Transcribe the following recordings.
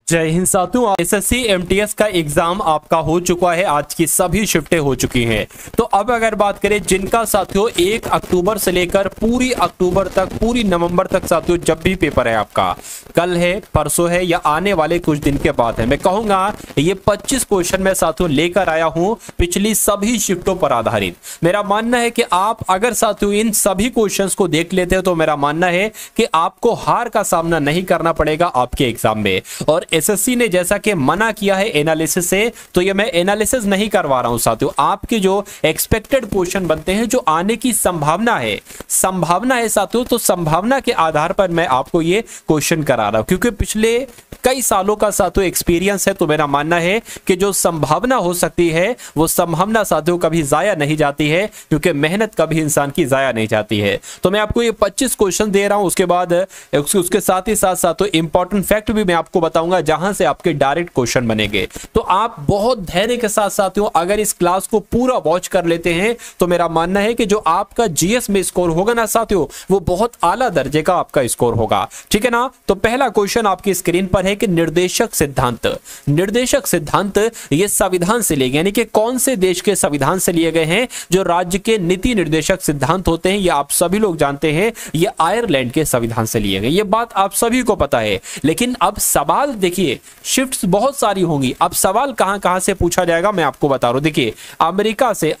जय हिंद साथियों, SSC MTS का एग्जाम आपका हो चुका है। आज की सभी शिफ्टें हो चुकी हैं। तो अब अगर बात करें जिनका साथियों 1 अक्टूबर से लेकर पूरी अक्टूबर तक, पूरी नवंबर तक साथियों जब भी पेपर है आपका, कल है, परसों है या आने वाले कुछ दिन के बाद है, मैं कहूंगा ये 25 क्वेश्चन मैं साथियों लेकर आया हूं पिछली सभी शिफ्टों पर आधारित। मेरा मानना है कि आप अगर साथियों इन सभी क्वेश्चंस को देख लेते हो तो मेरा मानना है कि आपको हार का सामना नहीं करना पड़ेगा आपके एग्जाम में। और एसएससी ने जैसा कि मना किया है एनालिसिस से, तो ये मैं एनालिसिस नहीं करवा रहा हूं साथियों। आपके जो एक्सपेक्टेड क्वेश्चन बनते हैं, जो आने की संभावना है साथियों, तो संभावना के आधार पर मैं आपको ये क्वेश्चन करा रहा हूं, क्योंकि पिछले कई सालों का साथियों एक्सपीरियंस है। तो मेरा मानना है कि जो संभावना हो सकती है वो संभावना साथियों कभी जाया नहीं जाती है, क्योंकि मेहनत कभी इंसान की जाया नहीं जाती है। तो मैं आपको ये 25 क्वेश्चन दे रहा हूं, उसके बाद उसके साथ ही साथ साथियों इंपॉर्टेंट फैक्ट भी मैं आपको बताऊंगा जहां से आपके डायरेक्ट क्वेश्चन बनेंगे। तो आप बहुत धैर्य के साथ साथियों अगर इस क्लास को पूरा वॉच कर लेते हैं तो मेरा मानना है कि जो आपका जीएस में स्कोर होगा ना साथियों, वो बहुत आला दर्जे का आपका स्कोर होगा। ठीक है ना। तो पहला क्वेश्चन आपकी स्क्रीन पर है कि निर्देशक सिद्धांत ये संविधान से लिए गए, यानी कि कौन से देश के संविधान से लिए गए हैं। जो राज्य के नीति निर्देशक सिद्धांत होते हैं ये आप सभी लोग जानते हैं, ये आयरलैंड के संविधान से लिए गए। ये बात आप सभी को पता है। लेकिन अब सवाल देखिए, शिफ्ट्स बहुत सारी होंगी। अब सवाल कहां से पूछा जाएगा मैं आपको बता रहा हूं। देखिए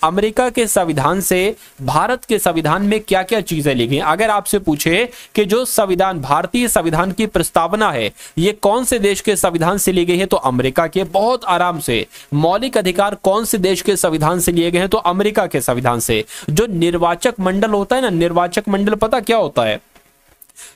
अमेरिका के संविधान से भारत के संविधान में क्या क्या चीजें ली गई। अगर आपसे पूछे कि जो संविधान, भारतीय संविधान की प्रस्तावना है, ये कौन से देश के संविधान से ली गई है, तो अमेरिका के। बहुत आराम से मौलिक अधिकार कौन से देश के संविधान से लिए गए हैं, तो अमेरिका के संविधान से। जो निर्वाचक मंडल होता है ना, निर्वाचक मंडल पता क्या होता है?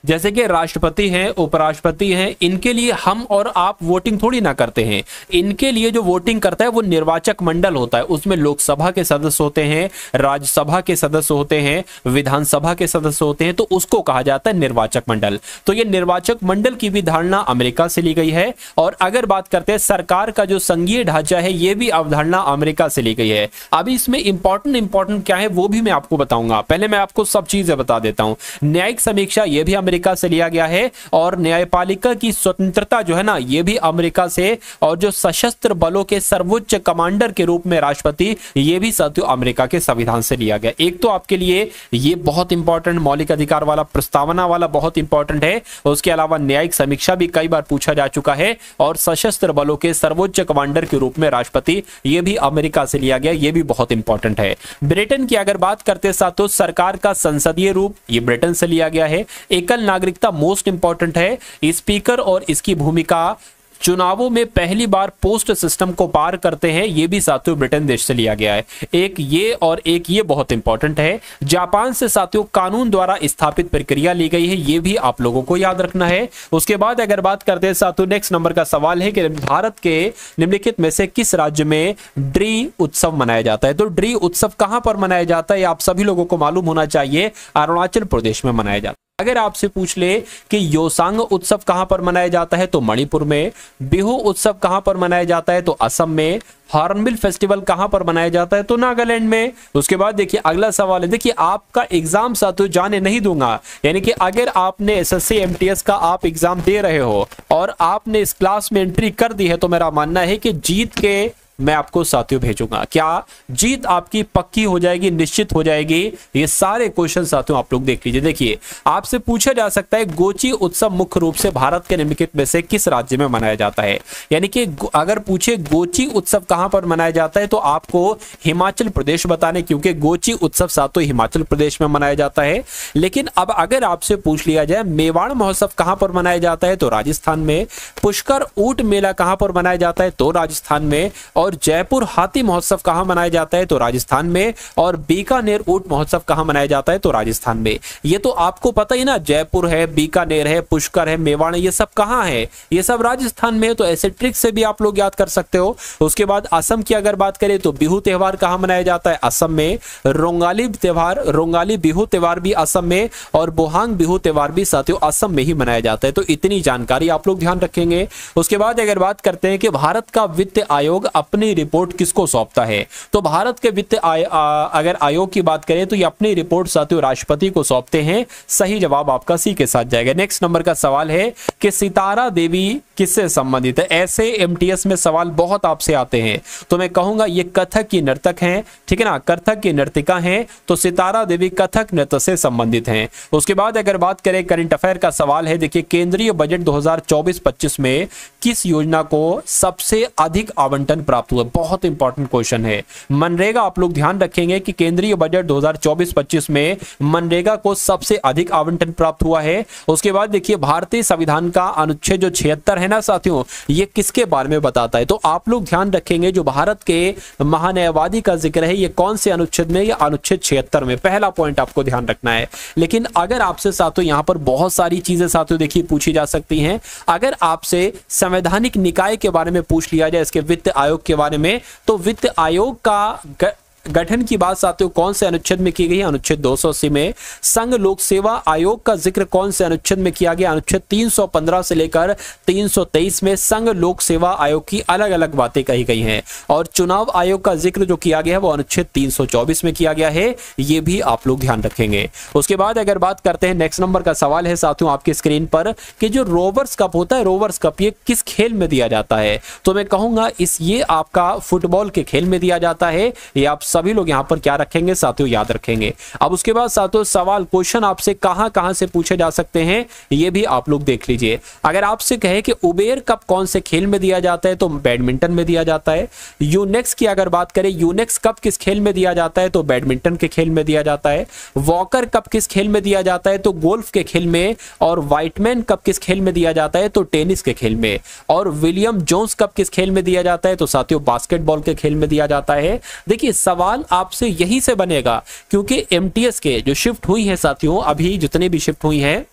जैसे कि राष्ट्रपति हैं, उपराष्ट्रपति हैं, इनके लिए हम और आप वोटिंग थोड़ी ना करते हैं। इनके लिए जो वोटिंग करता है वो निर्वाचक मंडल होता है। उसमें लोकसभा के सदस्य होते हैं, राज्यसभा के सदस्य होते हैं, विधानसभा के सदस्य होते हैं, तो उसको कहा जाता है निर्वाचक मंडल। तो ये निर्वाचक मंडल की भी धारणा अमेरिका से ली गई है। और अगर बात करते हैं सरकार का जो संघीय ढांचा है, ये भी अवधारणा अमेरिका से ली गई है। अभी इसमें इंपॉर्टेंट क्या है वो भी मैं आपको बताऊंगा। पहले मैं आपको सब चीजें बता देता हूं। न्यायिक समीक्षा ये भी अमेरिका से लिया गया है, और न्यायपालिका की स्वतंत्रता जो है ना, ये भी अमेरिका से। और जो सशस्त्र बलों के सर्वोच्च कमांडर के रूप में राष्ट्रपति, ये भी साथियों अमेरिका के संविधान से लिया गया। एक तो आपके लिए ये बहुत इंपॉर्टेंट मौलिक अधिकार वाला, प्रस्तावना वाला बहुत इंपॉर्टेंट है। उसके अलावा न्यायिक समीक्षा भी कई बार पूछा जा चुका है, और सशस्त्र बलों के सर्वोच्च कमांडर के रूप में राष्ट्रपति, ये भी अमेरिका से लिया गया। ये भी बहुत इंपॉर्टेंट है। ब्रिटेन की अगर बात करते साथियों, सरकार का संसदीय रूप, ये ब्रिटेन से लिया गया है। एकल नागरिकता मोस्ट इंपॉर्टेंट है। स्पीकर और इसकी भूमिका, चुनावों में पहली बार पोस्ट सिस्टम को पार करते हैं, ये भी साथियों ब्रिटेन देश से लिया गया है। एक ये बहुत इंपॉर्टेंट है। जापान से साथियों कानून द्वारा स्थापित प्रक्रिया ली गई है, ये भी आप लोगों को याद रखना है। उसके बाद अगर बात करते हैं साथियों, नेक्स्ट नंबर का सवाल है कि भारत के निम्नलिखित में से किस राज्य में ड्री उत्सव मनाया जाता है। तो ड्री उत्सव कहां पर मनाया जाता है, आप सभी लोगों को मालूम होना चाहिए। अरुणाचल प्रदेश में मनाया जाता है। अगर आपसे पूछ ले कि योसांग उत्सव कहां पर मनाया जाता है, तो मणिपुर में। बिहू उत्सव कहां पर मनाया जाता है, तो असम में। हॉर्नबिल फेस्टिवल कहां पर मनाया जाता है, तो नागालैंड में। उसके बाद देखिए अगला सवाल है, देखिए आपका एग्जाम साथियों जाने नहीं दूंगा। यानी कि अगर आपने एसएससी एमटीएस का आप एग्जाम दे रहे हो और आपने इस क्लास में एंट्री कर दी है, तो मेरा मानना है कि जीत के मैं आपको साथियों भेजूंगा। क्या जीत आपकी पक्की हो जाएगी, निश्चित हो जाएगी। ये सारे क्वेश्चन साथियों आप लोग देख लीजिए। देखिए आपसे पूछा जा सकता है गोची उत्सव मुख्य रूप से भारत के निम्नलिखित में से किस राज्य में मनाया जाता है। यानी कि अगर पूछे गोची उत्सव कहां पर मनाया जाता है, तो आपको हिमाचल प्रदेश बताने, क्योंकि गोची उत्सव साथियों हिमाचल प्रदेश में मनाया जाता है। लेकिन अब अगर आपसे पूछ लिया जाए मेवाड़ महोत्सव कहां पर मनाया जाता है, तो राजस्थान में। पुष्कर ऊंट मेला कहां पर मनाया जाता है, तो राजस्थान में। और जयपुर हाथी महोत्सव कहां मनाया जाता है, तो राजस्थान में। और बीकानेर ऊंट महोत्सव कहां मनाया जाता है, तो राजस्थान में। ये तो आपको पता ही ना, जयपुर है, बीकानेर है, पुष्कर है, मेवाड़ है, ये सब कहां है, ये सब राजस्थान में। तो ऐसे ट्रिक से भी आप लोग याद कर सकते हो। उसके बाद असम की अगर बात करें तो बिहू त्योहार कहां मनाया जाता है, असम में। रोंगाली बिहू त्योहार भी असम में, और बोहांग बिहू त्योहार भी साथियों असम में ही मनाया जाता है। तो इतनी जानकारी आप लोग ध्यान रखेंगे। उसके बाद अगर बात करते हैं कि भारत का वित्त आयोग अपने अपनी रिपोर्ट किसको सौंपता है? तो भारत के वित्त अगर आयोग की बात करें तो ये अपनी रिपोर्ट साथियों राष्ट्रपति को सौंपते हैं। सही जवाब आपका सी के साथ जाएगा। नेक्स्ट नंबर का सवाल है कि सितारा देवी किससे संबंधित है? ऐसे एमटीएस में सवाल बहुत आपसे आते हैं, तो मैं कहूंगा ये कथक की नर्तक हैं, ठीक है ना, कथक की नर्तिका हैं, तो सितारा देवी कथक नृत्य से संबंधित हैं। उसके बाद अगर बात करें करंट अफेयर का सवाल है, देखिए केंद्रीय बजट 2024-25 में किस योजना को सबसे अधिक आवंटन प्राप्त हुआ? बहुत इंपॉर्टेंट क्वेश्चन है। मनरेगा, आप लोग ध्यान रखेंगे कि केंद्रीय बजट 2024-25 में मनरेगा को सबसे अधिक आवंटन प्राप्त हुआ है। उसके बाद देखिए भारतीय संविधान का अनुच्छेद जो 76 है ना साथियों, ये किसके बारे में बताता है? तो आप लोग ध्यान रखेंगे जो भारत के महान्यायवादी का जिक्र है ये कौन से अनुच्छेद में? ये अनुच्छेद 76 में। पहला पॉइंट आपको ध्यान रखना है। लेकिन अगर आपसे साथियों यहां पर बहुत सारी चीजें साथियों देखिए पूछी जा सकती हैं। अगर आपसे संवैधानिक निकाय के बारे में पूछ लिया जाए, इसके वित्त आयोग के बारे में, तो वित्त आयोग का गठन की बात साथियों कौन से अनुच्छेद में की गई है? अनुच्छेद 280 में। संघ लोक सेवा आयोग का जिक्र कौन से अनुच्छेद में किया गया? अनुच्छेद 315 से लेकर 323 में संघ लोक सेवा आयोग की अलग अलग बातें कही गई हैं। और चुनाव आयोग का जिक्र जो किया गया है वो अनुच्छेद 324 में किया गया है, ये भी आप लोग ध्यान रखेंगे। उसके बाद अगर बात करते हैं, नेक्स्ट नंबर का सवाल है साथियों आपकी स्क्रीन पर कि जो रोवर्स कप होता है, रोवर्स कप ये किस खेल में दिया जाता है? तो मैं कहूंगा ये आपका फुटबॉल के खेल में दिया जाता है। ये आप सभी लोग यहां पर क्या रखेंगे साथियों? याद रखेंगे। अब उसके बाद साथियों सवाल क्वेश्चन आपसे कहां से पूछे जा सकते हैं ये भी आप लोग देख लीजिए। अगर आपसे कहे कि उबेर कप कौन से खेल में दिया जाता है, तो बैडमिंटन में दिया जाता है। यूनेक्स की अगर बात करें, यूनेक्स कप किस खेल में दिया जाता है? तो बैडमिंटन के खेल में दिया जाता है। वॉकर कप किस खेल में दिया जाता है? तो गोल्फ के खेल में। और व्हाइटमैन कप किस खेल में दिया जाता है? तो टेनिस के खेल में। और विलियम जोन्स कप किस खेल में दिया जाता है? तो साथियों बास्केटबॉल के खेल में दिया जाता है। देखिए सवाल आपसे यही से बनेगा क्योंकि एमटीएस के जो शिफ्ट हुई है साथियों, अभी जितने भी शिफ्ट हुई हैं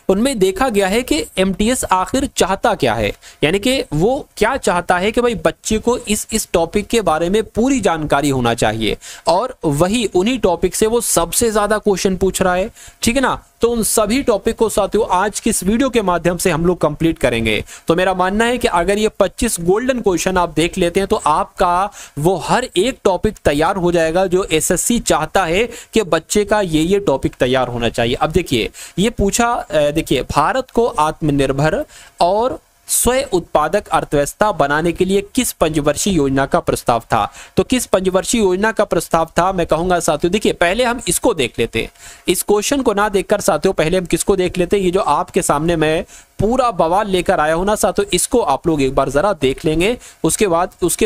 उनमें देखा गया है कि एमटीएस आखिर चाहता क्या है, यानी कि वो क्या चाहता है कि भाई बच्चे को इस टॉपिक के बारे में पूरी जानकारी होना चाहिए और वही उन्हीं टॉपिक से वो सबसे ज्यादा क्वेश्चन पूछ रहा है, ठीक है ना। तो उन सभी टॉपिक को साथियों आज की इस वीडियो के माध्यम से हम लोग कंप्लीट करेंगे। तो मेरा मानना है कि अगर ये 25 गोल्डन क्वेश्चन आप देख लेते हैं तो आपका वो हर एक टॉपिक तैयार हो जाएगा जो एसएससी चाहता है कि बच्चे का ये टॉपिक तैयार होना चाहिए। अब देखिए ये पूछा, देखिए भारत को आत्मनिर्भर और स्वयं उत्पादक अर्थव्यवस्था बनाने के लिए किस पंचवर्षीय योजना का प्रस्ताव था? तो किस पंचवर्षीय योजना का प्रस्ताव था? मैं कहूंगा साथियों देखिए पहले हम इसको देख लेते हैं, इस क्वेश्चन को ना देखकर साथियों पहले हम किसको देख लेते हैं? ये जो आपके सामने मैं पूरा बवाल लेकर आया हूं ना साथियों, इसको आप लोग एक बार जरा देख लेंगे। उसके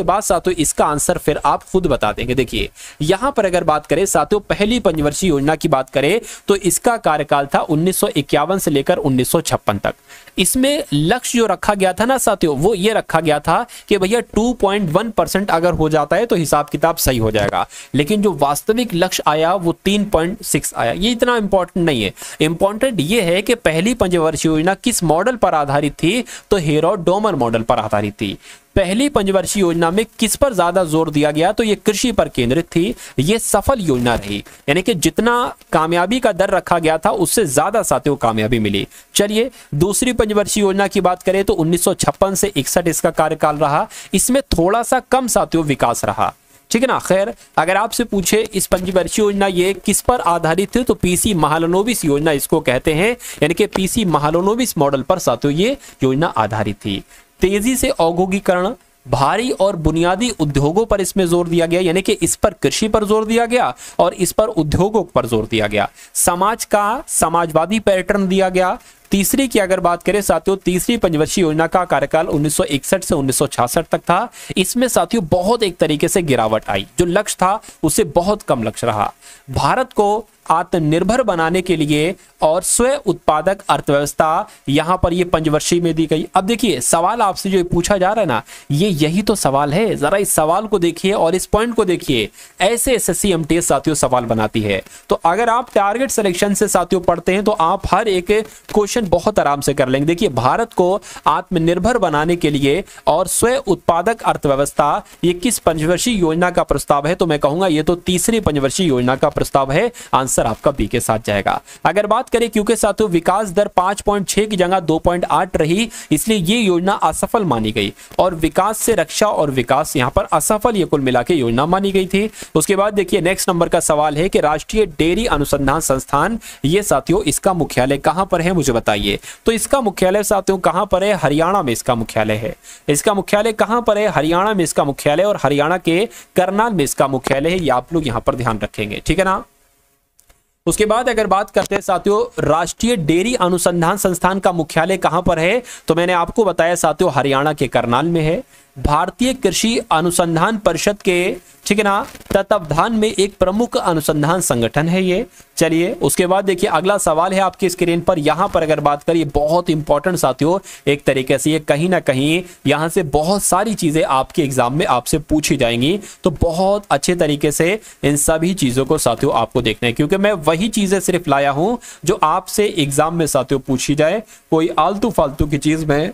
बाद साथियों इसका आंसर फिर आप खुद बता देंगे। देखिए यहां पर अगर बात करें साथियों पहली पंचवर्षीय योजना की बात करें तो इसका कार्यकाल था 1951 से लेकर 1956 तक। इसमें लक्ष्य जो रखा गया था ना साथियों वो ये रखा गया था कि भैया 2.1% अगर हो जाता है तो हिसाब किताब सही हो जाएगा, लेकिन जो वास्तविक लक्ष्य आया वो 3.6 आया। ये इतना इंपॉर्टेंट नहीं है, इंपॉर्टेंट ये है कि पहली पंचवर्षीय योजना किस मॉडल पर आधारित थी? तो हेरोड-डोमर मॉडल पर आधारित थी। पहली पंचवर्षीय योजना में किस पर ज्यादा जोर दिया गया? तो ये कृषि पर केंद्रित थी। ये सफल योजना रही, यानी कि जितना कामयाबी का दर रखा गया था उससे ज्यादा साथियों कामयाबी मिली। चलिए दूसरी पंचवर्षीय योजना की बात करें तो 1956 से 61 इसका कार्यकाल रहा। इसमें थोड़ा सा कम साथियों विकास रहा, ठीक है ना। खैर अगर आपसे पूछे इस पंचवर्षीय योजना ये किस पर आधारित है तो पीसी महालनोबिस योजना इसको कहते हैं, यानी कि पीसी महालनोबिस मॉडल पर साथियों ये योजना आधारित थी। तेजी से औद्योगिकरण, भारी और बुनियादी उद्योगों पर इसमें जोर दिया गया, यानी कि इस पर कृषि पर जोर दिया गया और इस पर उद्योगों पर जोर दिया गया। समाज का समाजवादी पैटर्न दिया गया। तीसरी की अगर बात करें साथियों, तीसरी पंचवर्षीय योजना का कार्यकाल 1961 से 1966 तक था। इसमें साथियों बहुत एक तरीके से गिरावट आई, जो लक्ष्य था उससे बहुत कम लक्ष्य रहा। भारत को आत्मनिर्भर बनाने के लिए और स्वयं उत्पादक अर्थव्यवस्था यहां पर ये पंचवर्षीय में दी गई। अब देखिए सवाल आपसे जो पूछा जा रहा है ना, यही तो सवाल है। जरा इस सवाल को देखिए और इस पॉइंट को देखिए, ऐसे एसएससी एमटीएस साथियों सवाल बनाती है। तो अगर आप टारगेट सिलेक्शन से साथियों पढ़ते हैं तो आप हर एक क्वेश्चन बहुत आराम से कर लेंगे। देखिए भारत को आत्मनिर्भर बनाने के लिए और स्वयं उत्पादक अर्थव्यवस्था ये किस पंचवर्षीय योजना का प्रस्ताव है? तो मैं कहूंगा ये तो तीसरी पंचवर्षीय योजना का प्रस्ताव है। आंसर आंसर आपका बी के साथ जाएगा। अगर बात करें क्योंकि साथियों विकास दर 5.6 की जगह 2.8 रही, इसलिए ये योजना असफल मानी गई और विकास से रक्षा और विकास यहां पर असफल ये कुल मिला के योजना मानी गई थी। उसके बाद देखिए नेक्स्ट नंबर का सवाल है कि राष्ट्रीय डेयरी अनुसंधान संस्थान, ये साथियों इसका मुख्यालय कहां पर है मुझे बताइए। तो इसका मुख्यालय साथियों कहां पर है? हरियाणा में इसका मुख्यालय है। इसका मुख्यालय कहां पर है? हरियाणा में इसका मुख्यालय, और हरियाणा के करनाल में इसका मुख्यालय है। ये आप लोग यहां पर ध्यान रखेंगे, ठीक है ना। उसके बाद अगर बात करते हैं साथियों राष्ट्रीय डेयरी अनुसंधान संस्थान का मुख्यालय कहां पर है, तो मैंने आपको बताया साथियों हरियाणा के करनाल में है। भारतीय कृषि अनुसंधान परिषद के, ठीक है ना, तत्वावधान में एक प्रमुख अनुसंधान संगठन है ये। चलिए उसके बाद देखिए अगला सवाल है आपकी स्क्रीन पर। यहां पर अगर बात करिए बहुत इंपॉर्टेंट साथियों, एक तरीके से ये कहीं ना कहीं यहां से बहुत सारी चीजें आपके एग्जाम में आपसे पूछी जाएंगी, तो बहुत अच्छे तरीके से इन सभी चीजों को साथियों आपको देखना है, क्योंकि मैं वही चीजें सिर्फ लाया हूं जो आपसे एग्जाम में साथियों पूछी जाए। कोई आलतू फालतू की चीज में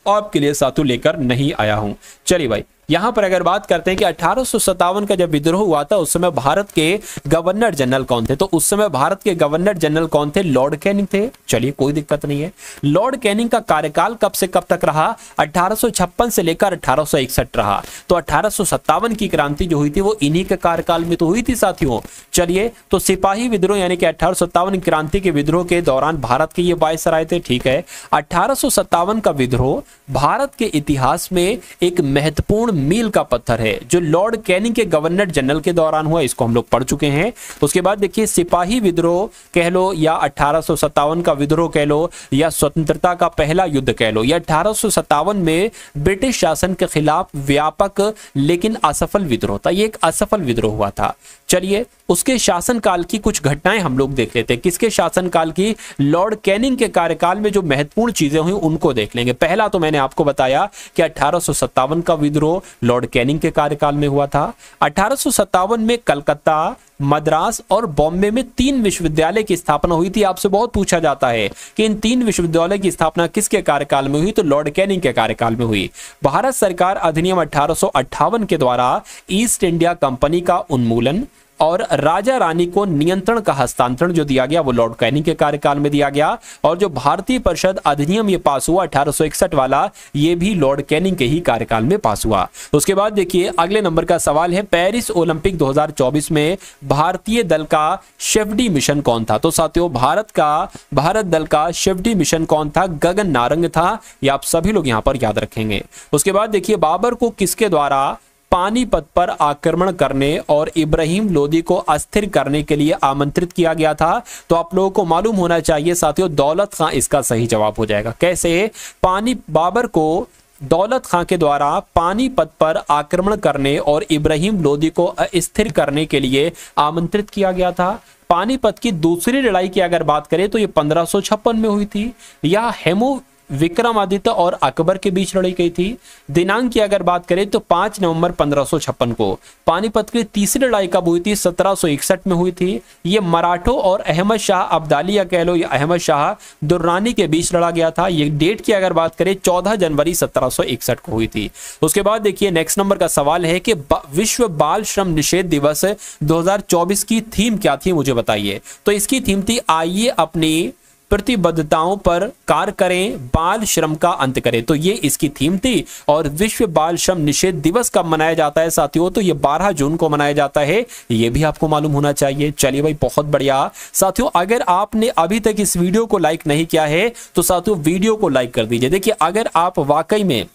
आपके लिए साथियों लेकर नहीं आया हूं। चलिए भाई यहां पर अगर बात करते हैं कि 1857 का जब विद्रोह हुआ था उस समय भारत के गवर्नर जनरल कौन थे, तो उस समय भारत के गवर्नर जनरल कौन थे? लॉर्ड कैनिंग थे। चलिए कोई दिक्कत नहीं है। लॉर्ड कैनिंग का कार्यकाल कब से कब तक रहा? 1856 से लेकर 1861 रहा। तो 1857 की क्रांति जो हुई थी वो इन्हीं के कार्यकाल में तो हुई थी साथियों। चलिए तो सिपाही विद्रोह यानी कि 1857 क्रांति के विद्रोह के दौरान भारत के ये वायसराय थे, ठीक है। 1857 का विद्रोह भारत के इतिहास में एक महत्वपूर्ण मील का पत्थर है जो लॉर्ड कैनिंग के गवर्नर जनरल के दौरान हुआ, इसको हम लोग पढ़ चुके हैं। उसके बाद देखिए सिपाही विद्रोह कह लो या 1857 का विद्रोह कह लो या स्वतंत्रता का पहला युद्ध कह लो, या 1857 में ब्रिटिश शासन के खिलाफ व्यापक लेकिन असफल विद्रोह था। ये एक असफल विद्रोह हुआ था। चलिए उसके शासनकाल की कुछ घटनाएं हम लोग देख लेते हैं। किसके शासनकाल की? लॉर्ड कैनिंग के कार्यकाल में जो महत्वपूर्ण चीजें हुई उनको देख लेंगे। पहला तो मैंने आपको बताया कि 1857 का विद्रोह लॉर्ड कैनिंग के कार्यकाल में हुआ था। 1857 में कलकत्ता, मद्रास और बॉम्बे में 3 विश्वविद्यालय की स्थापना हुई थी। आपसे बहुत पूछा जाता है कि इन 3 विश्वविद्यालय की स्थापना किसके कार्यकाल में हुई, तो लॉर्ड कैनिंग के कार्यकाल में हुई। भारत सरकार अधिनियम 1858 के द्वारा ईस्ट इंडिया कंपनी का उन्मूलन और राजा रानी को नियंत्रण का हस्तांतरण जो दिया गया वो लॉर्ड कैनिंग के कार्यकाल में दिया गया। और जो भारतीय परिषद अधिनियम ये पास हुआ 1861 वाला, ये भी लॉर्ड कैनिंग के ही कार्यकाल में पास हुआ। उसके बाद देखिए अगले नंबर का सवाल है, पेरिस ओलंपिक 2024 में भारतीय दल का शेफडी मिशन कौन था? तो साथियों भारत दल का शेफडी मिशन कौन था? गगन नारंग था। ये आप सभी लोग यहां पर याद रखेंगे। उसके बाद देखिए बाबर को किसके द्वारा पानीपत पर आक्रमण करने और इब्राहिम लोदी को अस्थिर करने के लिए आमंत्रित किया गया था? तो आप लोगों को मालूम होना चाहिए साथियों दौलत खां इसका सही जवाब हो जाएगा। कैसे? बाबर को दौलत खां के द्वारा पानीपत पर आक्रमण करने और इब्राहिम लोदी को अस्थिर करने के लिए आमंत्रित किया गया था। पानीपत की दूसरी लड़ाई की अगर बात करें तो ये 1556 में हुई थी। यह हेमू विक्रमादित्य और अकबर के बीच लड़ी गई थी। दिनांक की अगर बात करें तो 5 नवंबर 1556 को। पानीपत की तीसरी लड़ाई कब हुई थी? 1761 में हुई थी। ये मराठों और अहमद शाह अब्दाली या कह लो या अहमद शाह दुर्रानी के बीच लड़ा गया था। ये डेट की अगर बात करें 14 जनवरी 1761 को हुई थी। उसके बाद देखिए नेक्स्ट नंबर का सवाल है कि विश्व बाल श्रम निषेध दिवस 2024 की थीम क्या थी मुझे बताइए। तो इसकी थीम थी आइए अपनी प्रतिबद्धताओं पर कार्य करें, बाल श्रम का अंत करें। तो ये इसकी थीम थी। और विश्व बाल श्रम निषेध दिवस कब मनाया जाता है साथियों? तो ये 12 जून को मनाया जाता है। ये भी आपको मालूम होना चाहिए। चलिए भाई बहुत बढ़िया साथियों, अगर आपने अभी तक इस वीडियो को लाइक नहीं किया है तो साथियों वीडियो को लाइक कर दीजिए। देखिए अगर आप वाकई में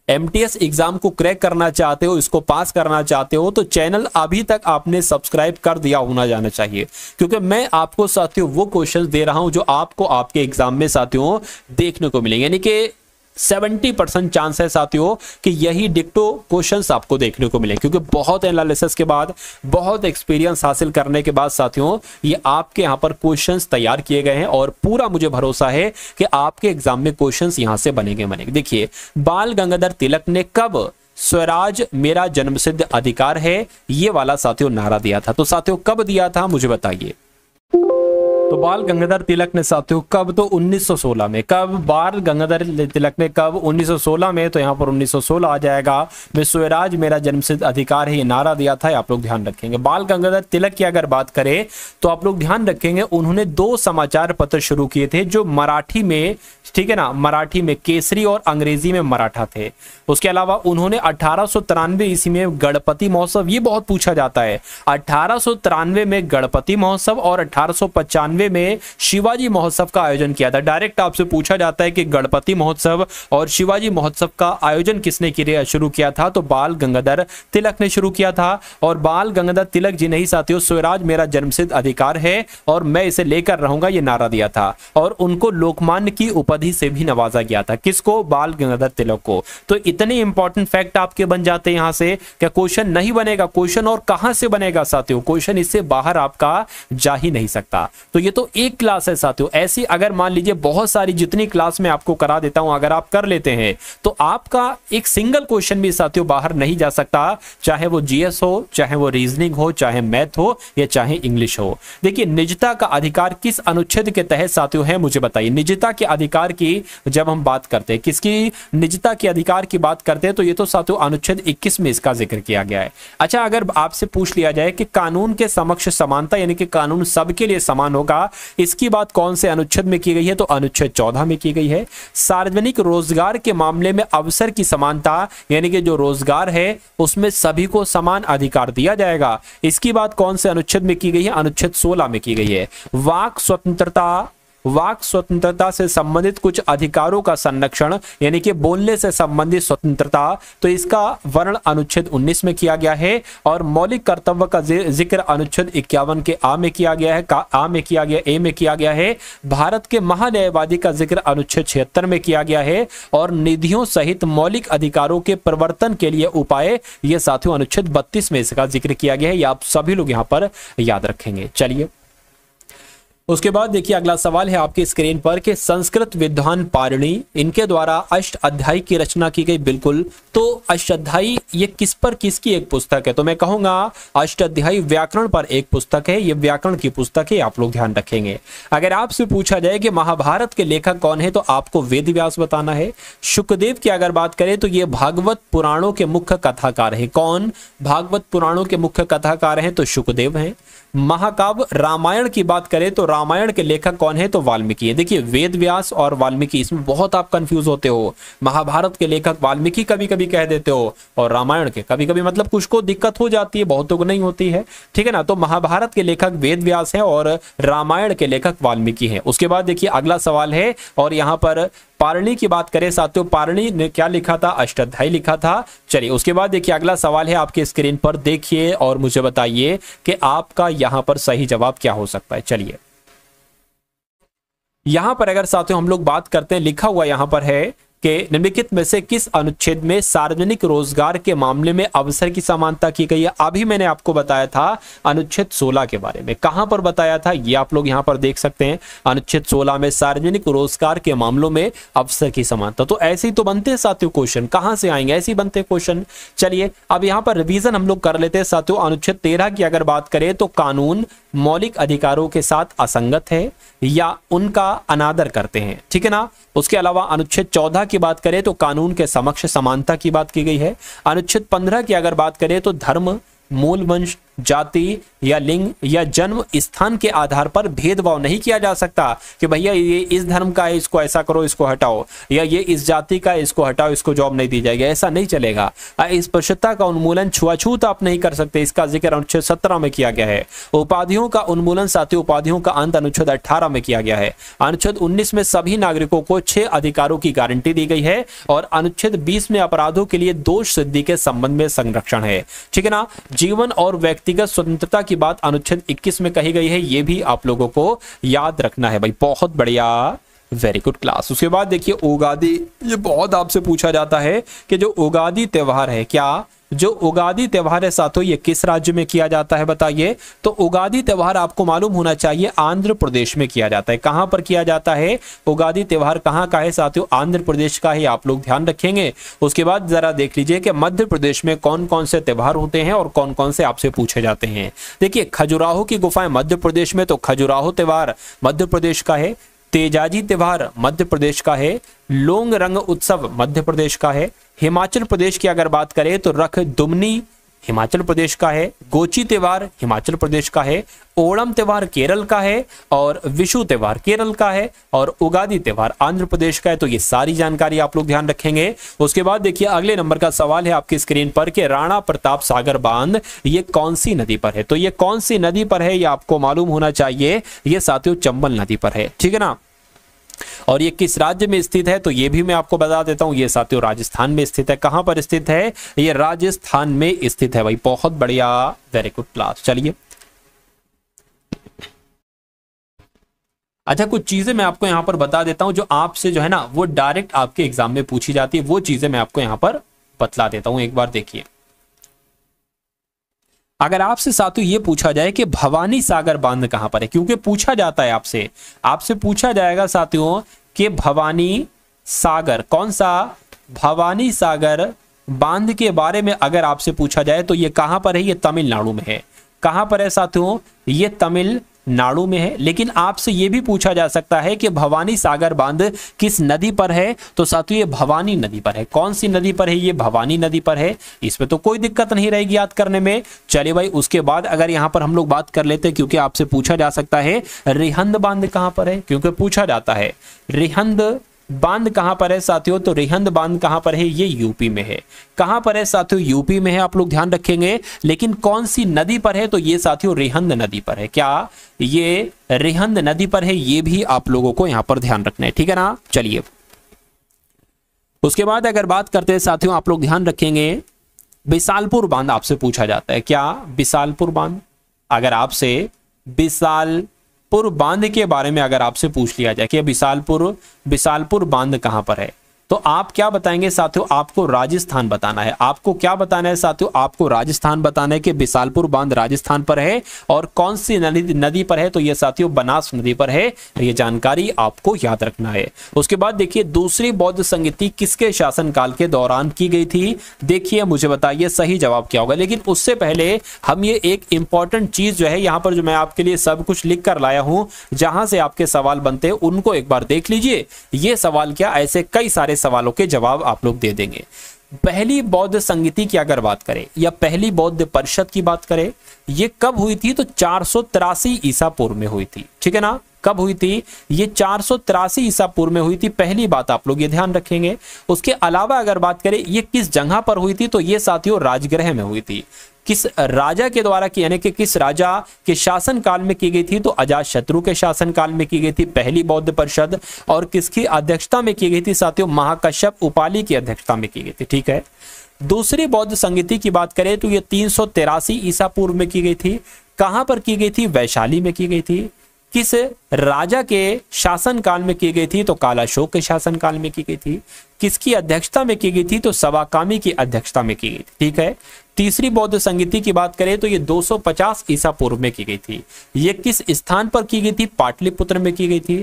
एमटीएस एग्जाम को क्रैक करना चाहते हो, इसको पास करना चाहते हो, तो चैनल अभी तक आपने सब्सक्राइब कर दिया होना जाना चाहिए, क्योंकि मैं आपको साथियों वो क्वेश्चंस दे रहा हूं जो आपको आपके एग्जाम में साथियों देखने को मिलेंगे। यानी कि 70% चांस है साथियों कि यही डिक्टो क्वेश्चंस आपको देखने को मिले, क्योंकि बहुत एनालिसिस के बाद, बहुत एक्सपीरियंस हासिल करने के बाद साथियों ये आपके यहाँ पर क्वेश्चंस तैयार किए गए हैं और पूरा मुझे भरोसा है कि आपके एग्जाम में क्वेश्चंस यहाँ से बनेंगे। देखिए बाल गंगाधर तिलक ने कब स्वराज मेरा जन्मसिद्ध अधिकार है ये वाला साथियों नारा दिया था? तो साथियों कब दिया था मुझे बताइए। तो बाल गंगाधर तिलक ने साथियों कब, तो 1916 में। कब बाल गंगाधर तिलक ने कब, 1916 में। तो यहाँ पर 1916 आ जाएगा। विश्व स्वराज मेरा जन्मसिद्ध अधिकार है, ये नारा दिया था, आप लोग ध्यान रखेंगे। बाल गंगाधर तिलक की अगर बात करें तो आप लोग ध्यान रखेंगे, उन्होंने 2 समाचार पत्र शुरू किए थे जो मराठी में, ठीक है ना, मराठी में केसरी और अंग्रेजी में मराठा थे। उसके अलावा उन्होंने 1893 ईस्वी में गणपति महोत्सव, ये बहुत पूछा जाता है, 1893 में गणपति महोत्सव और 1895 में शिवाजी महोत्सव का आयोजन किया था। डायरेक्ट आपसे पूछा जाता है कि गणपति महोत्सव और शिवाजी महोत्सव का आयोजन किसने शुरू किया था, तो बाल गंगाधर तिलक ने शुरू किया था। और बाल गंगाधर तिलक जी ने ही साथियों स्वराज मेरा जन्मसिद्ध अधिकार है और मैं इसे लेकर रहूंगा, ये नारा दिया था। और उनको लोकमान्य की उपाधि से भी नवाजा गया था। किसको? बाल गंगाधर तिलक को। तो इतने इंपॉर्टेंट फैक्ट आपके बन जाते हैं यहां से। क्या क्वेश्चन नहीं बनेगा? क्वेश्चन और कहां से बनेगा साथियों? क्वेश्चन इससे बाहर आपका जा ही नहीं सकता। तो ये तो एक क्लास है साथियों। ऐसी अगर मान लीजिए बहुत सारी जितनी क्लास में आपको करा देता हूं, अगर आप कर लेते हैं तो आपका एक सिंगल क्वेश्चन भी साथियों बाहर नहीं जा सकता, चाहे वो जीएस हो, चाहे वो रीजनिंग हो, चाहे मैथ हो या चाहे इंग्लिश हो। देखिए, निजता का अधिकार किस अनुच्छेद के तहत साथियों है, मुझे बताइए। निजता के अधिकार की जब हम बात करते हैं, किसकी निजता के अधिकार की बात करते हैं, तो ये तो साथियों अनुच्छेद 21 में इसका जिक्र किया गया है। अच्छा, अगर आपसे पूछ लिया जाए कि कानून के समक्ष समानता, यानी कि कानून सबके लिए समान होगा, इसकी बात कौन से अनुच्छेद में की गई है, तो अनुच्छेद 14 में की गई है। सार्वजनिक रोजगार के मामले में अवसर की समानता, यानी कि जो रोजगार है उसमें सभी को समान अधिकार दिया जाएगा, इसकी बात कौन से अनुच्छेद में की गई है, अनुच्छेद 16 में की गई है। वाक स्वतंत्रता से संबंधित कुछ अधिकारों का संरक्षण, यानी कि बोलने से संबंधित स्वतंत्रता, तो इसका वर्ण अनुच्छेद 19 में किया गया है। और मौलिक कर्तव्य का जिक्र अनुच्छेद 51 के ए में किया गया है। भारत के महान्यायवादी का जिक्र अनुच्छेद 76 में किया गया है। और निधियों सहित मौलिक अधिकारों के प्रवर्तन के लिए उपाय, ये साथियों अनुच्छेद 32 में इसका जिक्र किया गया है। ये आप सभी लोग यहाँ पर याद रखेंगे। चलिए, उसके बाद देखिए अगला सवाल है आपके स्क्रीन पर कि संस्कृत विद्वान पाणिनि, इनके द्वारा अष्ट अध्यायी की रचना की गई। बिल्कुल, तो अष्ट अध्यायी ये किस पर किसकी एक पुस्तक है, तो मैं कहूंगा अष्ट अध्यायी व्याकरण पर एक पुस्तक है। ये व्याकरण की पुस्तक है, आप लोग ध्यान रखेंगे। अगर आपसे पूछा जाए कि महाभारत के लेखक कौन है, तो आपको वेद व्यास बताना है। शुकदेव की अगर बात करें तो ये भागवत पुराणों के मुख्य कथाकार है। कौन? भागवत पुराणों के मुख्य कथाकार हैं, तो शुकदेव हैं। महाकाव्य रामायण की बात करें तो रामायण के लेखक कौन है, तो वाल्मीकि है। देखिए, वेद व्यास और वाल्मीकि, इसमें बहुत आप कंफ्यूज होते हो। महाभारत के लेखक वाल्मीकि कभी कभी कह देते हो और रामायण के कभी कभी, मतलब कुछ को दिक्कत हो जाती है, बहुतों को नहीं होती है, ठीक है ना। तो महाभारत के लेखक वेद व्यास है और रामायण के लेखक वाल्मीकि है। उसके बाद देखिए अगला सवाल है, और यहाँ पर पाणिनि की बात करें साथियों, पाणिनि ने क्या लिखा था? अष्टाध्यायी लिखा था। चलिए, उसके बाद देखिए अगला सवाल है आपके स्क्रीन पर, देखिए और मुझे बताइए कि आपका यहां पर सही जवाब क्या हो सकता है। चलिए, यहां पर अगर साथियों हम लोग बात करते हैं, लिखा हुआ यहां पर है कि निम्नलिखित में से किस अनुच्छेद में सार्वजनिक रोजगार के मामले में अवसर की समानता की गई है। अभी मैंने आपको बताया था अनुच्छेद 16 के बारे में। कहां पर बताया था, ये आप लोग यहां पर देख सकते हैं। अनुच्छेद 16 में सार्वजनिक रोजगार के मामलों में अवसर की समानता। तो ऐसे ही तो बनते हैं साथियों क्वेश्चन, कहां से आएंगे, ऐसे ही बनते क्वेश्चन। चलिए, अब यहां पर रिवीजन हम लोग कर लेते हैं साथियों। अनुच्छेद 13 की अगर बात करें तो कानून मौलिक अधिकारों के साथ असंगत है या उनका अनादर करते हैं, ठीक है ना। उसके अलावा अनुच्छेद 14 की बात करें तो कानून के समक्ष समानता की बात की गई है। अनुच्छेद 15 की अगर बात करें तो धर्म, मूल वंश, जाति या लिंग या जन्म स्थान के आधार पर भेदभाव नहीं किया जा सकता कि भैया ये इस धर्म का है, इसको ऐसा करो, इसको हटाओ, या ये इस जाति का है, इसको हटाओ, इसको जॉब नहीं दी जाएगी, ऐसा नहीं चलेगा। अस्पृश्यता का उन्मूलन, छुआछूत आप नहीं कर सकते, इसका जिक्र अनुच्छेद 17 में किया गया है। उपाधियों का उन्मूलन साथियों, उपाधियों का अंत अनुच्छेद 18 में किया गया है। अनुच्छेद 19 में सभी नागरिकों को 6 अधिकारों की गारंटी दी गई है। और अनुच्छेद 20 में अपराधों के लिए दोष सिद्धि के संबंध में संरक्षण है, ठीक है ना। जीवन और व्यक्तिगत स्वतंत्रता की बात अनुच्छेद 21 में कही गई है। ये भी आप लोगों को याद रखना है भाई, बहुत बढ़िया, वेरी गुड क्लास। उसके बाद देखिए उगादी, ये बहुत आपसे पूछा जाता है कि जो उगादी त्योहार है, क्या जो उगादी त्योहार है साथियों ये किस राज्य में किया जाता है बताइए। तो उगादी त्योहार आपको मालूम होना चाहिए आंध्र प्रदेश में किया जाता है। कहां पर किया जाता है उगादी त्योहार, कहां का है साथियों, आंध्र प्रदेश का है, आप लोग ध्यान रखेंगे। उसके बाद जरा देख लीजिए कि मध्य प्रदेश में कौन कौन से त्योहार होते हैं और कौन कौन से आपसे पूछे जाते हैं। देखिए खजुराहो की गुफाएं मध्य प्रदेश में, तो खजुराहो त्योहार मध्य प्रदेश का है। तेजाजी त्योहार मध्य प्रदेश का है। लोंग रंग उत्सव मध्य प्रदेश का है। हिमाचल प्रदेश की अगर बात करें तो रख दुमनी हिमाचल प्रदेश का है। गोची त्योहार हिमाचल प्रदेश का है। ओणम त्योहार केरल का है और विशु त्योहार केरल का है और उगादी त्योहार आंध्र प्रदेश का है। तो ये सारी जानकारी आप लोग ध्यान रखेंगे। उसके बाद देखिए अगले नंबर का सवाल है आपकी स्क्रीन पर कि राणा प्रताप सागर बांध ये कौन सी नदी पर है। तो ये कौन सी नदी पर है ये आपको मालूम होना चाहिए। ये साथियों चंबल नदी पर है, ठीक है ना। और ये किस राज्य में स्थित है तो ये भी मैं आपको बता देता हूं। ये साथियों राजस्थान में स्थित है। कहां पर स्थित है, ये राजस्थान में स्थित है भाई। बहुत बढ़िया, वेरी गुड क्लास। चलिए अच्छा, कुछ चीजें मैं आपको यहां पर बता देता हूं जो आपसे जो है ना वो डायरेक्ट आपके एग्जाम में पूछी जाती है। वो चीजें मैं आपको यहां पर बतला देता हूं, एक बार देखिए। अगर आपसे साथियों ये पूछा जाए कि भवानी सागर बांध कहां पर है, क्योंकि पूछा जाता है आपसे पूछा जाएगा साथियों कि भवानी सागर कौन सा, भवानी सागर बांध के बारे में अगर आपसे पूछा जाए तो ये कहां पर है, ये तमिलनाडु में है। कहां पर है साथियों, ये तमिलनाडु में है। लेकिन आपसे ये भी पूछा जा सकता है कि भवानी सागर बांध किस नदी पर है, तो साथियों ये भवानी नदी पर है। कौन सी नदी पर है, ये भवानी नदी पर है। इसमें तो कोई दिक्कत नहीं रहेगी याद करने में। चलिए भाई, उसके बाद अगर यहां पर हम लोग बात कर लेते हैं, क्योंकि आपसे पूछा जा सकता है रिहंद बांध कहां पर है, क्योंकि पूछा जाता है रिहंद बांध कहां पर है साथियों। तो रिहंद बांध कहां पर है, ये यूपी में है। कहां पर है साथियों, यूपी में है, आप लोग ध्यान रखेंगे। लेकिन कौन सी नदी पर है, तो ये साथियों रिहंद नदी पर है। क्या ये रिहंद नदी पर है, ये भी आप लोगों को यहां पर ध्यान रखना है, ठीक है ना। चलिए उसके बाद अगर बात करते हैं साथियों, आप लोग ध्यान रखेंगे बिसालपुर बांध आपसे पूछा जाता है। क्या बिसालपुर बांध, अगर आपसे बिसालपुर बांध के बारे में अगर आपसे पूछ लिया जाए कि बिसालपुर बांध कहां पर है, तो आप क्या बताएंगे साथियों, आपको राजस्थान बताना है। आपको क्या बताना है साथियों, आपको राजस्थान बताना है कि बिसालपुर बांध राजस्थान पर है और कौन सी नदी पर है, तो ये साथियों बनास नदी पर है। ये जानकारी आपको याद रखना है। उसके बाद देखिए दूसरी बौद्ध संगति किसके शासनकाल के दौरान की गई थी। देखिए मुझे बताइए सही जवाब क्या होगा। लेकिन उससे पहले हम ये एक इंपॉर्टेंट चीज जो है यहाँ पर जो मैं आपके लिए सब कुछ लिख कर लाया हूं, जहां से आपके सवाल बनते हैं उनको एक बार देख लीजिए। ये सवाल क्या, ऐसे कई सारे सवालों के जवाब आप लोग दे देंगे। पहली बौद्ध संगति की अगर बात करें या पहली बौद्ध परिषद की बात करें, ये कब हुई थी, तो 483 ईसा पूर्व में हुई थी, ठीक है ना। कब हुई थी, ये 483 ईसा पूर्व में हुई थी। पहली बात आप लोग ये ध्यान रखेंगे। उसके अलावा अगर बात करें ये किस जगह पर हुई थी, तो ये साथियों राजगृह में हुई थी। किस राजा के द्वारा की, यानी कि किस राजा के शासन काल में की गई थी, तो अजातशत्रु के शासन काल में की गई थी पहली बौद्ध परिषद। और किसकी अध्यक्षता में की गई थी साथियों, महाकश्यप उपाली की अध्यक्षता में की गई थी, ठीक है। दूसरी बौद्ध संगति की बात करें तो ये 383 ईसा पूर्व में की गई थी। कहां पर की गई थी, वैशाली में की गई थी। किस राजा के शासन काल में की गई थी, तो कालाशोक के शासन काल में की गई थी। किसकी अध्यक्षता में की गई थी, तो सवाकामी की अध्यक्षता में की गई थी, ठीक है। तीसरी बौद्ध संगति की बात करें तो ये 250 ईसा पूर्व में की गई थी। ये किस स्थान पर की गई थी, पाटलिपुत्र में की गई थी।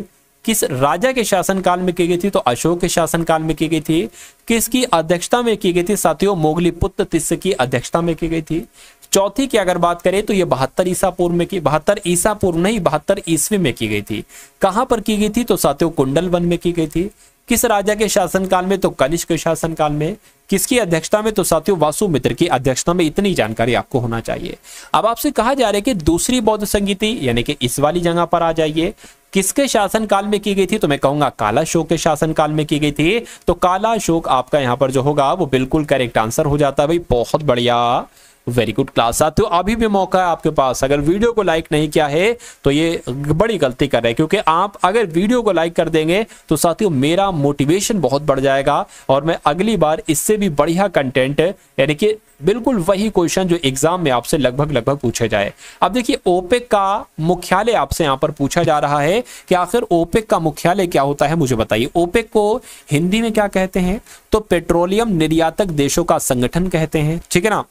किस राजा के शासन काल में की गई थी, तो अशोक के शासन काल में की गई थी। किसकी अध्यक्षता में की गई थी साथियों, मोगलीपुत्र तिस्स की अध्यक्षता में की गई थी। चौथी की अगर बात करें तो ये 72 ईसा पूर्व में की, 72 ईसा पूर्व नहीं 72 ईस्वी में की गई थी। कहां पर की गई थी, तो साथियों कुंडल वन में की गई थी। किस राजा के शासनकाल में, तो कनिष्क के शासनकाल में। किसकी अध्यक्षता में, तो साथियों वासुमित्र की अध्यक्षता में। इतनी जानकारी आपको होना चाहिए। अब आपसे कहा जा रहा है कि दूसरी बौद्ध संगति यानी कि इस वाली जगह पर आ जाइए। किसके शासनकाल में की गई थी, तो मैं कहूंगा कालाशोक के शासनकाल में की गई थी। तो कालाशोक आपका यहां पर जो होगा वो बिल्कुल करेक्ट आंसर हो जाता है भाई। बहुत बढ़िया, वेरी गुड क्लास। साथियों अभी भी मौका है आपके पास, अगर वीडियो को लाइक नहीं किया है तो ये बड़ी गलती कर रहे हैं, क्योंकि आप अगर वीडियो को लाइक कर देंगे तो साथियों मेरा मोटिवेशन बहुत बढ़ जाएगा और मैं अगली बार इससे भी बढ़िया कंटेंट, यानी कि बिल्कुल वही क्वेश्चन जो एग्जाम में आपसे लगभग पूछे जाए। अब देखिए ओपेक का मुख्यालय आपसे यहां पर पूछा जा रहा है कि आखिर ओपेक का मुख्यालय क्या होता है, मुझे बताइए। ओपेक को हिंदी में क्या कहते हैं? तो पेट्रोलियम निर्यातक देशों का संगठन कहते हैं, ठीक है ना।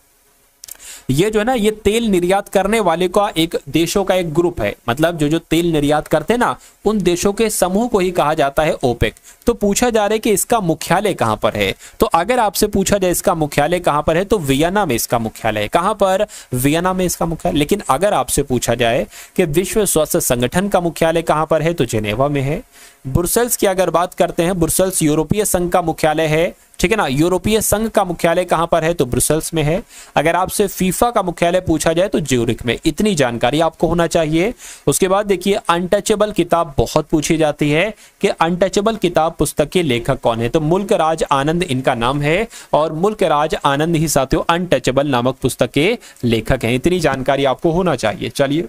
ये जो है ना, ये तेल निर्यात करने वाले का एक देशों का एक ग्रुप है, मतलब जो तेल निर्यात करते हैं ना उन देशों के समूह को ही कहा जाता है ओपेक। तो पूछा जा रहा है कि इसका मुख्यालय कहां पर है, तो अगर आपसे पूछा जाए इसका मुख्यालय कहां पर है तो वियना में इसका मुख्यालय है। कहां पर? वियना में इसका मुख्यालय। लेकिन अगर आपसे पूछा जाए कि विश्व स्वास्थ्य संगठन का मुख्यालय कहां पर है तो जेनेवा में है। ब्रुसेल्स की अगर बात करते हैं, ब्रुसेल्स यूरोपीय संघ का मुख्यालय है, ठीक है ना। यूरोपीय संघ का मुख्यालय कहां पर है तो ब्रुसेल्स में है। अगर आपसे फीफा का मुख्यालय पूछा जाए तो ज्यूरिख में। इतनी जानकारी आपको होना चाहिए। उसके बाद देखिए अनटचेबल किताब बहुत पूछी जाती है कि अनटचेबल किताब पुस्तक के लेखक कौन है, तो मुल्क राज आनंद इनका नाम है और मुल्क राज आनंद ही साथियों अनटचेबल नामक पुस्तक के लेखक हैं। इतनी जानकारी आपको होना चाहिए। चलिए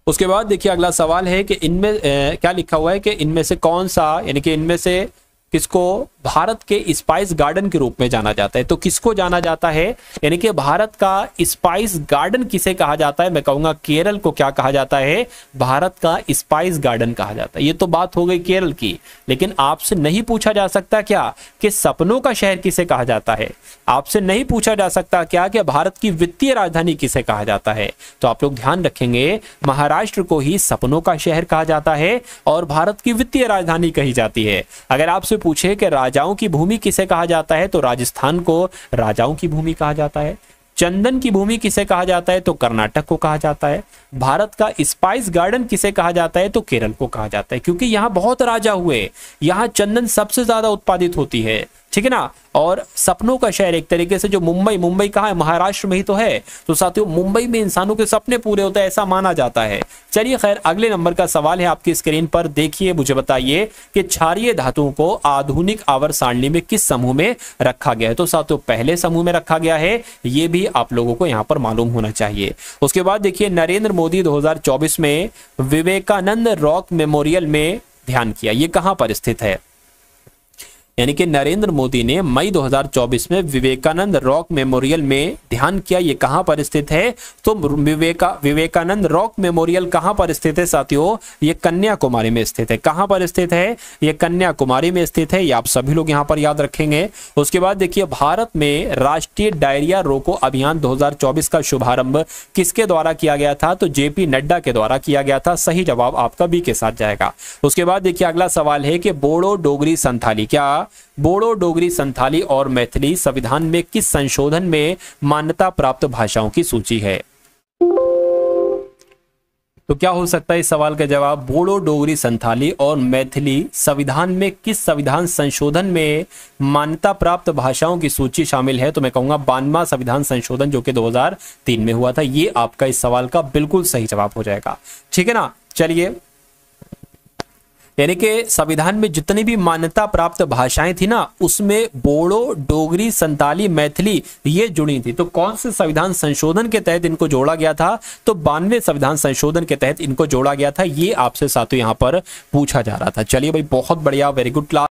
उसके बाद देखिए अगला सवाल है कि इनमें क्या लिखा हुआ है कि इनमें से कौन सा, यानी कि इनमें से किसको भारत के स्पाइस गार्डन के रूप में जाना जाता है। तो किसको जाना जाता है, यानी कि भारत का स्पाइस गार्डन किसे कहा जाता है? मैं कहूंगा केरल को क्या कहा जाता है? भारत का स्पाइस गार्डन कहा जाता है। ये तो बात हो गई केरल की, लेकिन आपसे नहीं पूछा जा सकता क्या कि सपनों का शहर किसे कहा जाता है? आपसे नहीं पूछा जा सकता क्या कि भारत की वित्तीय राजधानी किसे कहा जाता है? तो आप लोग ध्यान रखेंगे महाराष्ट्र को ही सपनों का शहर कहा जाता है और भारत की वित्तीय राजधानी कही जाती है। अगर आपसे पूछे कि राजाओं की भूमि किसे कहा जाता है तो राजस्थान को राजाओं की भूमि कहा जाता है। चंदन की भूमि किसे कहा जाता है तो कर्नाटक को कहा जाता है। भारत का स्पाइस गार्डन किसे कहा जाता है तो केरल को कहा जाता है, क्योंकि यहां बहुत राजा हुए, यहां चंदन सबसे ज्यादा उत्पादित होती है, ठीक है ना। और सपनों का शहर एक तरीके से जो मुंबई कहाँ है? महाराष्ट्र में ही तो है। तो साथियों मुंबई में इंसानों के सपने पूरे होते हैं ऐसा माना जाता है। चलिए खैर अगले नंबर का सवाल है आपकी स्क्रीन पर, देखिए मुझे बताइए कि क्षारीय धातुओं को आधुनिक आवर्त सारणी में किस समूह में रखा गया है? तो साथियों पहले समूह में रखा गया है, ये भी आप लोगों को यहाँ पर मालूम होना चाहिए। उसके बाद देखिए नरेंद्र मोदी 2024 में विवेकानंद रॉक मेमोरियल में ध्यान किया, ये कहां पर स्थित है? यानी कि नरेंद्र मोदी ने मई 2024 में विवेकानंद रॉक मेमोरियल में ध्यान किया, ये कहां पर स्थित है? तो विवेकानंद रॉक मेमोरियल कहां पर स्थित है साथियों? ये कन्याकुमारी में स्थित है। कहां पर स्थित है? ये कन्याकुमारी में स्थित है। ये आप सभी लोग यहां पर याद रखेंगे। उसके बाद देखिए भारत में राष्ट्रीय डायरिया रोको अभियान 2024 का शुभारंभ किसके द्वारा किया गया था? तो जेपी नड्डा के द्वारा किया गया था। सही जवाब आपका बी के साथ जाएगा। उसके बाद देखिए अगला सवाल है कि बोडो डोगरी संथाली, क्या बोडो डोगरी संथाली और मैथिली संविधान में किस संशोधन में मान्यता प्राप्त भाषाओं की सूची है? तो क्या हो सकता है इस सवाल का जवाब? बोडो डोगरी संथाली और मैथिली संविधान में किस संविधान संशोधन में मान्यता प्राप्त भाषाओं की सूची शामिल है? तो मैं कहूंगा 92वां संविधान संशोधन जो कि 2003 में हुआ था। ये आपका इस सवाल का बिल्कुल सही जवाब हो जाएगा, ठीक है ना। चलिए यानी कि संविधान में जितनी भी मान्यता प्राप्त भाषाएं थी ना उसमें बोडो डोगरी संताली मैथिली ये जुड़ी थी। तो कौन से संविधान संशोधन के तहत इनको जोड़ा गया था? तो 92वें संविधान संशोधन के तहत इनको जोड़ा गया था। ये आपसे साथियों यहाँ पर पूछा जा रहा था। चलिए भाई बहुत बढ़िया, वेरी गुड क्लास।